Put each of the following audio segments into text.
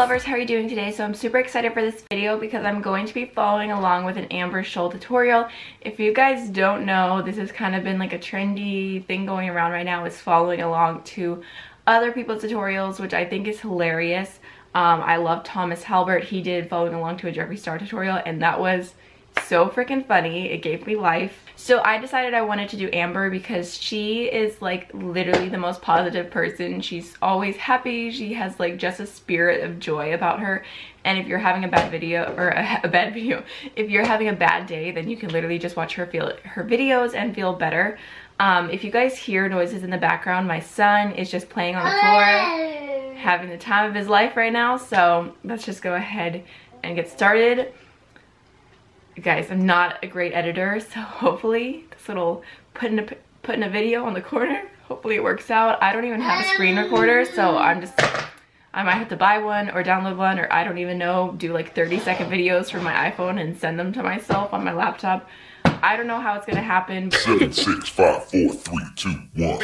lovers, how are you doing today? So I'm super excited for this video because I'm going to be following along with an Amber Scholl tutorial. If you guys don't know, this has kind of been like a trendy thing going around right now, is following along to other people's tutorials, which I think is hilarious. I love Thomas Halbert. He did following along to a Jeffree Star tutorial, and that was so freaking funny. It gave me life. So I decided I wanted to do Amber because she is like literally the most positive person. She's always happy. She has like just a spirit of joy about her. And if you're having a bad video, or if you're having a bad day, then you can literally just watch her videos and feel better. If you guys hear noises in the background, my son is just playing on the floor, having the time of his life right now. So let's just go ahead and get started. Guys, I'm not a great editor, so hopefully this little put in a video on the corner, hopefully it works out. I don't even have a screen recorder, so I might have to buy one or download one, or I don't even know, do like 30-second videos from my iPhone and send them to myself on my laptop. I don't know how it's gonna happen. 7, 6, 5, 4, 3, 2, 1.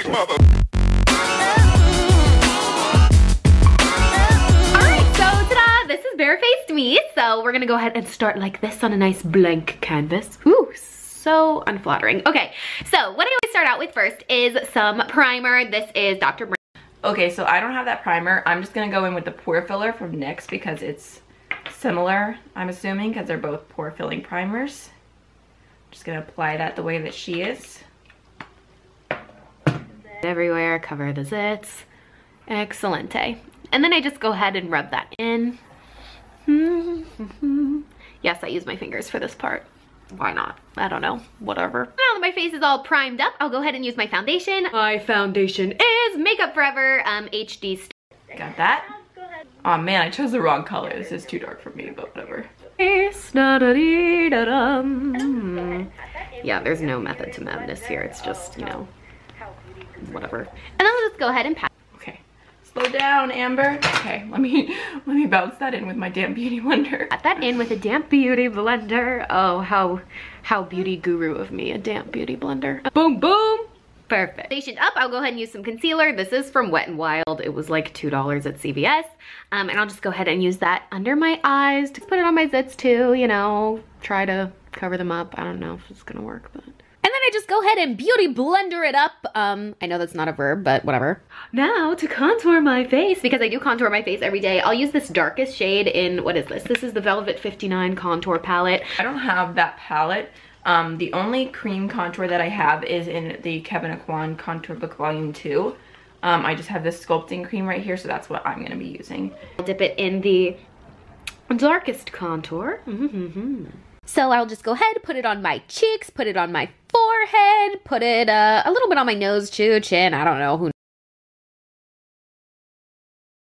This is barefaced me, so we're gonna go ahead and start like this on a nice blank canvas. Ooh, so unflattering. Okay, so what I always start out with first is some primer. This is Dr. Brown. Okay, so I don't have that primer. I'm just gonna go in with the pore filler from NYX because it's similar, I'm assuming, because they're both pore filling primers. Just gonna apply that the way that she is. Everywhere, cover the zits. Excelente. And then I just go ahead and rub that in. Yes, I use my fingers for this part. Why not? I don't know. Whatever. Now that my face is all primed up, I'll go ahead and use my foundation. My foundation is Makeup Forever HD. Got that? Oh man, I chose the wrong color. This is too dark for me, but whatever. Yeah, there's no method to madness here. It's just, you know, whatever. And then I'll just go ahead and pat. Slow down, Amber. Okay, let me bounce that in with my damp beauty blender. Pat that in with a damp beauty blender. Oh, how beauty guru of me, a damp beauty blender. Boom, boom. Perfect. Foundation up, I'll go ahead and use some concealer. This is from Wet n Wild. It was like $2 at CVS. And I'll just go ahead and use that under my eyes to put it on my zits too, you know, try to cover them up. I don't know if it's gonna work, but. And then I just go ahead and beauty blender it up. I know that's not a verb, but whatever. Now to contour my face, because I do contour my face every day, I'll use this darkest shade in, what is this? This is the Velvet 59 contour palette. I don't have that palette. The only cream contour that I have is in the Kevyn Aucoin Contour Book Volume 2. I just have this sculpting cream right here, so that's what I'm gonna be using. I'll dip it in the darkest contour. So I'll just go ahead, put it on my cheeks, put it on my forehead, put it a little bit on my nose too, chin, I don't know, who knows.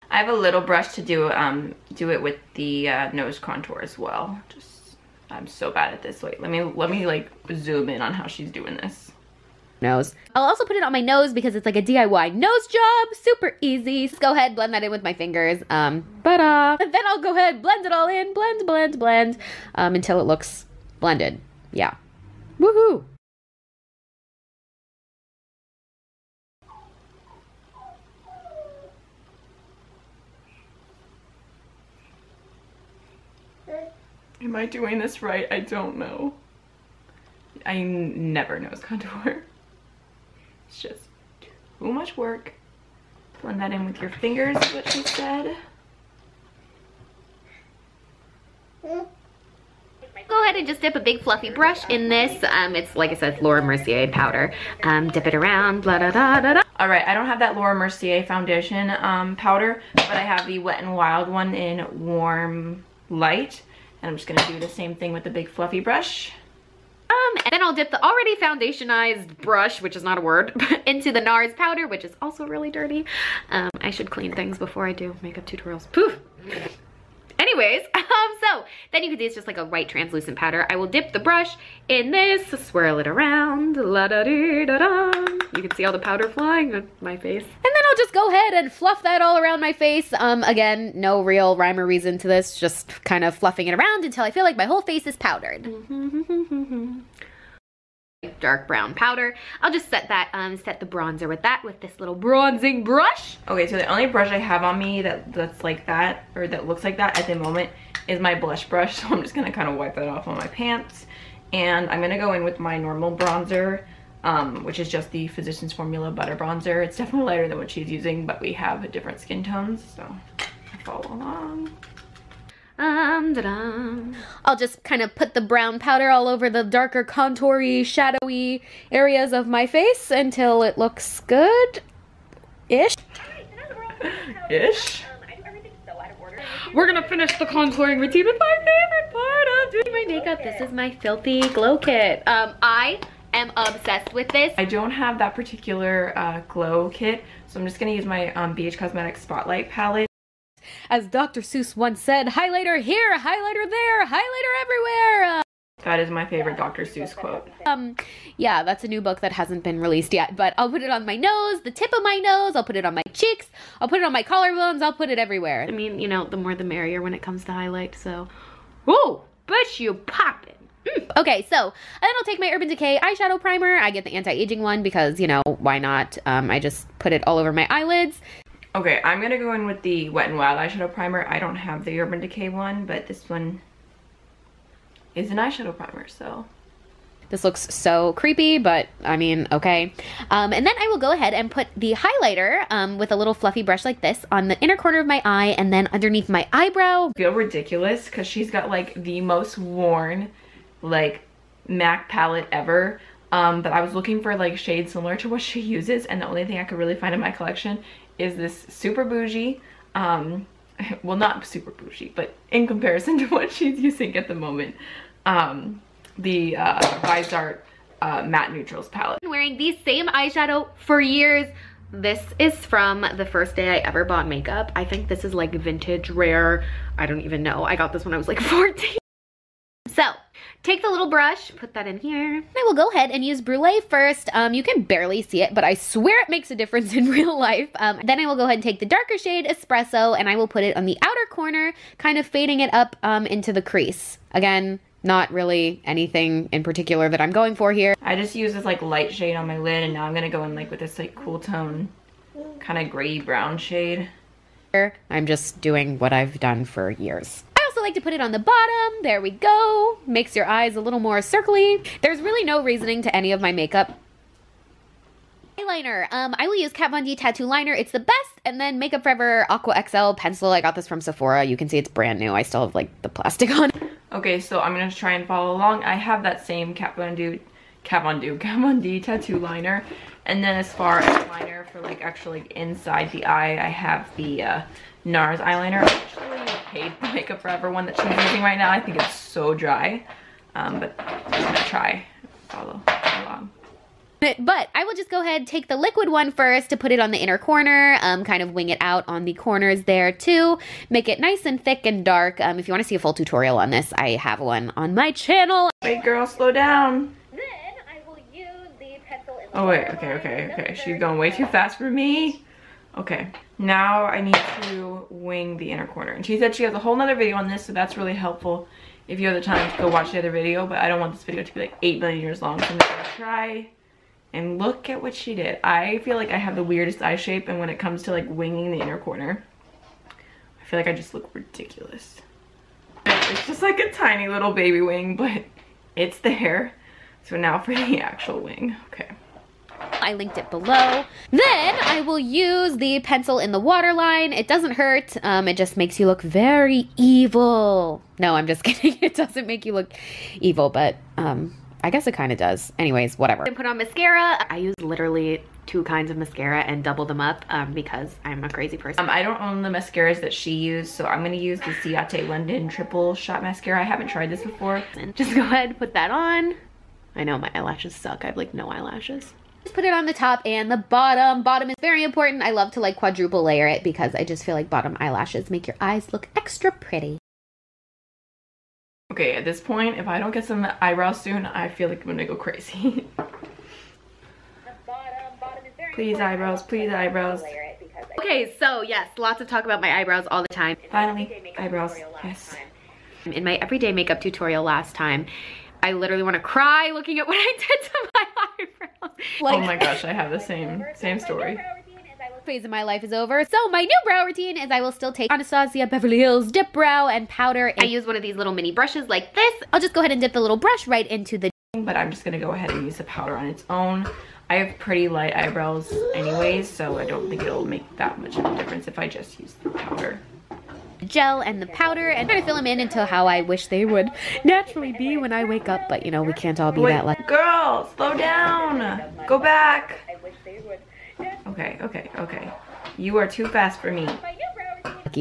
I have a little brush to do it with the nose contour as well. I'm so bad at this. Wait, let me like zoom in on how she's doing this. Nose. I'll also put it on my nose because it's like a DIY nose job, super easy. Just go ahead, blend that in with my fingers. And then I'll go ahead, blend it all in, blend, until it looks blended. Yeah. Woohoo! Am I doing this right? I don't know. I never nose contour. It's just too much work. Blend that in with your fingers is what she said. Go ahead and just dip a big fluffy brush in this. It's, like I said, Laura Mercier powder. Dip it around, blah, da, da, da, da. All right, I don't have that Laura Mercier foundation powder, but I have the Wet n Wild one in Warm Light. And I'm just gonna do the same thing with the big fluffy brush. And then I'll dip the already foundationized brush, which is not a word, into the Nars powder, which is also really dirty. I should clean things before I do makeup tutorials. Poof. Anyways, so then you can see it's just like a white translucent powder. I will dip the brush in this, swirl it around, la da dee da da. You can see all the powder flying on my face. And then I'll just go ahead and fluff that all around my face. Again, no real rhyme or reason to this, just kind of fluffing it around until I feel like my whole face is powdered. dark brown powder. I'll just set that, set the bronzer with that, with this little bronzing brush. Okay, so the only brush I have on me that's like that, or that looks like that at the moment, is my blush brush. So I'm just gonna kind of wipe that off on my pants. And I'm gonna go in with my normal bronzer, which is just the Physicians Formula Butter Bronzer. It's definitely lighter than what she's using, but we have different skin tones, so follow along. I'll just kind of put the brown powder all over the darker contoury, shadowy areas of my face until it looks good-ish. Ish? We're gonna finish the contouring routine with my favorite part of doing my makeup. This is my Filthy Glow Kit. I am obsessed with this. I don't have that particular glow kit, so I'm just gonna use my BH Cosmetics Spotlight palette. As Dr. Seuss once said, highlighter here, highlighter there, highlighter everywhere. That is my favorite Dr. Seuss quote. Yeah, that's a new book that hasn't been released yet, but I'll put it on my nose, the tip of my nose, I'll put it on my cheeks, I'll put it on my collarbones, I'll put it everywhere. I mean, you know, the more the merrier when it comes to highlight, so. Whoa, bitch, you poppin'. Okay, so then I'll take my Urban Decay eyeshadow primer. I get the anti-aging one because, you know, why not? I just put it all over my eyelids. Okay, I'm gonna go in with the Wet n Wild eyeshadow primer. I don't have the Urban Decay one, but this one is an eyeshadow primer, so. This looks so creepy, but I mean, okay. And then I will go ahead and put the highlighter with a little fluffy brush like this on the inner corner of my eye and then underneath my eyebrow. I feel ridiculous because she's got like the most worn like MAC palette ever. But I was looking for like shades similar to what she uses, and the only thing I could really find in my collection is this super bougie, well, not super bougie, but in comparison to what she's using at the moment, the Vizart Matte Neutrals palette. I'm wearing the same eyeshadow for years. This is from the first day I ever bought makeup. I think this is like vintage, rare, I don't even know. I got this when I was like 14. So, take the little brush, put that in here. I will go ahead and use Brulee first. You can barely see it, but I swear it makes a difference in real life. Then I will go ahead and take the darker shade Espresso, and I will put it on the outer corner, kind of fading it up into the crease. Again, not really anything in particular that I'm going for here. I just use this like light shade on my lid, and now I'm gonna go in like with this like cool tone, kind of gray brown shade. I'm just doing what I've done for years. I like to put it on the bottom. There we go. Makes your eyes a little more circly. There's really no reasoning to any of my makeup. Eyeliner. I will use Kat Von D Tattoo Liner. It's the best. And then Makeup Forever Aqua XL pencil. I got this from Sephora. You can see it's brand new. I still have like the plastic on. Okay, so I'm gonna try and follow along. I have that same Kat Von D Tattoo Liner. And then as far as liner for like actually like inside the eye, I have the Nars Eye Liner. I actually hate the Makeup Forever one that she's using right now. I think it's so dry, but I'm gonna try follow along. But I will just go ahead and take the liquid one first to put it on the inner corner, kind of wing it out on the corners there too. Make it nice and thick and dark. If you want to see a full tutorial on this, I have one on my channel. Wait girl, slow down. Then I will use the pencil in the okay. She's going way too fast for me. Okay, now I need to wing the inner corner. And she said she has a whole nother video on this, so that's really helpful if you have the time to go watch the other video, but I don't want this video to be like 8 million years long, so I'm just gonna try and look at what she did. I feel like I have the weirdest eye shape, and when it comes to like winging the inner corner, I feel like I just look ridiculous. It's just like a tiny little baby wing, but it's there. So now for the actual wing, okay. I linked it below. Then I will use the pencil in the waterline. It doesn't hurt. It just makes you look very evil. No, I'm just kidding. It doesn't make you look evil, but I guess it kind of does. Anyways, whatever. And put on mascara. I use literally 2 kinds of mascara and double them up because I'm a crazy person. I don't own the mascaras that she used, so I'm gonna use the Ciate London Triple Shot Mascara. I haven't tried this before. And just go ahead and put that on. I know my eyelashes suck. I have like no eyelashes. Just put it on the top and the bottom. Bottom is very important. I love to like quadruple layer it because I just feel like bottom eyelashes make your eyes look extra pretty. Okay, at this point, if I don't get some eyebrows soon, I feel like I'm gonna go crazy. Please eyebrows, please eyebrows. Okay, so yes, lots of talk about my eyebrows all the time. Finally, eyebrows, yes. In my everyday makeup tutorial last time, I literally want to cry looking at what I did to my Like, oh my gosh, I have the same story. Phase of my life is over. So my new brow routine is I will still take Anastasia Beverly Hills Dip Brow and powder. I use one of these little mini brushes like this. I'll just go ahead and dip the little brush right into the... But I'm just gonna go ahead and use the powder on its own. I have pretty light eyebrows anyways, so I don't think it'll make that much of a difference if I just use the powder. Gel and the powder and try to fill them in until how I wish they would naturally be when I wake up. But you know, we can't all be that lucky. Girl, slow down. Go back. Okay. You are too fast for me.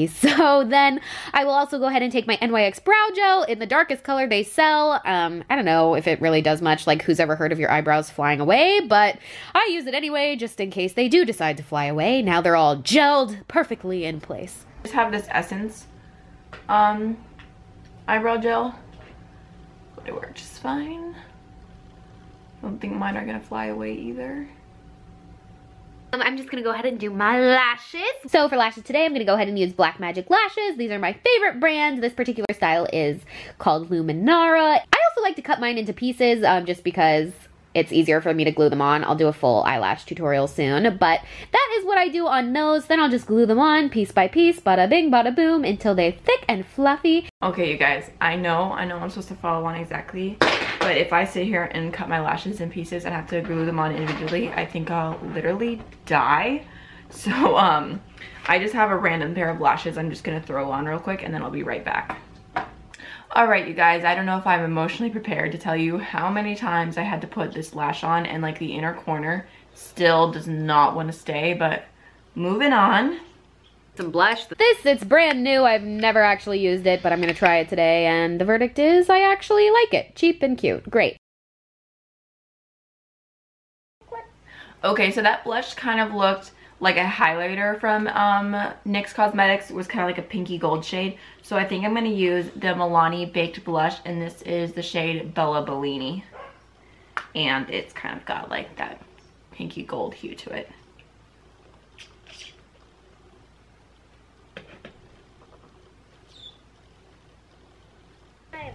So then I will also go ahead and take my NYX Brow Gel in the darkest color they sell. I don't know if it really does much, like who's ever heard of your eyebrows flying away, but I use it anyway just in case they do decide to fly away. Now they're all gelled perfectly in place. I just have this Essence eyebrow gel. But it works just fine. I don't think mine are gonna fly away either. I'm just gonna go ahead and do my lashes. So for lashes today, I'm gonna go ahead and use Black Magic lashes. These are my favorite brand. This particular style is called Luminara. I also like to cut mine into pieces just because it's easier for me to glue them on. I'll do a full eyelash tutorial soon, but that is what I do on those. Then I'll just glue them on piece by piece, bada bing, bada boom, until they're thick and fluffy. Okay, you guys, I know I'm supposed to follow along exactly, but if I sit here and cut my lashes in pieces and have to glue them on individually, I think I'll literally die. So, I just have a random pair of lashes I'm just gonna throw on real quick and then I'll be right back. Alright, you guys, I don't know if I'm emotionally prepared to tell you how many times I had to put this lash on and like the inner corner still does not want to stay, but moving on. Some blush. It's brand new. I've never actually used it, but I'm gonna try it today and the verdict is I actually like it. Cheap and cute. Great. Okay, so that blush kind of looked like a highlighter from NYX Cosmetics. It was kind of like a pinky gold shade. So I think I'm going to use the Milani Baked Blush, and this is the shade Bella Bellini. And it's kind of got like that pinky gold hue to it.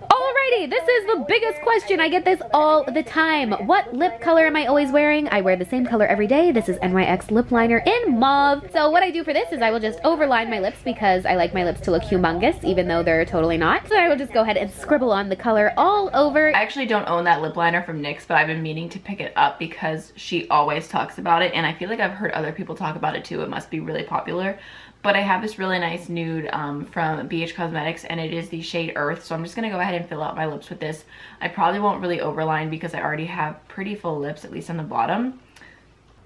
Alrighty, this is the biggest question. I get this all the time. What lip color am I always wearing? I wear the same color every day. This is NYX Lip Liner in mauve. So what I do for this is I will just overline my lips because I like my lips to look humongous, even though they're totally not. So I will just go ahead and scribble on the color all over. I actually don't own that lip liner from NYX, but I've been meaning to pick it up because she always talks about it, and I feel like I've heard other people talk about it too. It must be really popular. But I have this really nice nude from BH Cosmetics, and it is the shade Earth. So I'm just going to go ahead and fill out my lips with this. I probably won't really overline because I already have pretty full lips, at least on the bottom.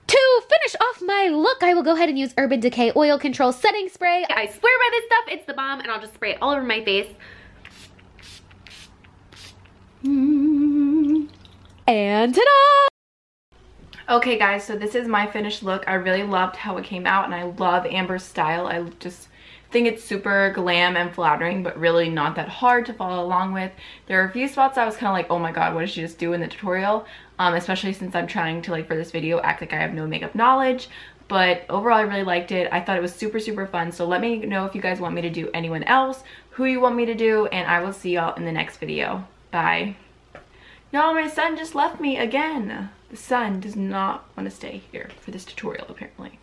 To finish off my look, I will go ahead and use Urban Decay Oil Control Setting Spray. I swear by this stuff, it's the bomb, and I'll just spray it all over my face. And ta-da! Okay guys, so this is my finished look. I really loved how it came out, and I love Amber's style. I just think it's super glam and flattering, but really not that hard to follow along with. There are a few spots I was kind of like, oh my god, what did she just do in the tutorial? Especially since I'm trying to, like, for this video, act like I have no makeup knowledge. But overall, I really liked it. I thought it was super, super fun. So let me know if you guys want me to do anyone else, who you want me to do, and I will see y'all in the next video. Bye. Y'all, my son just left me again. The sun does not want to stay here for this tutorial, apparently.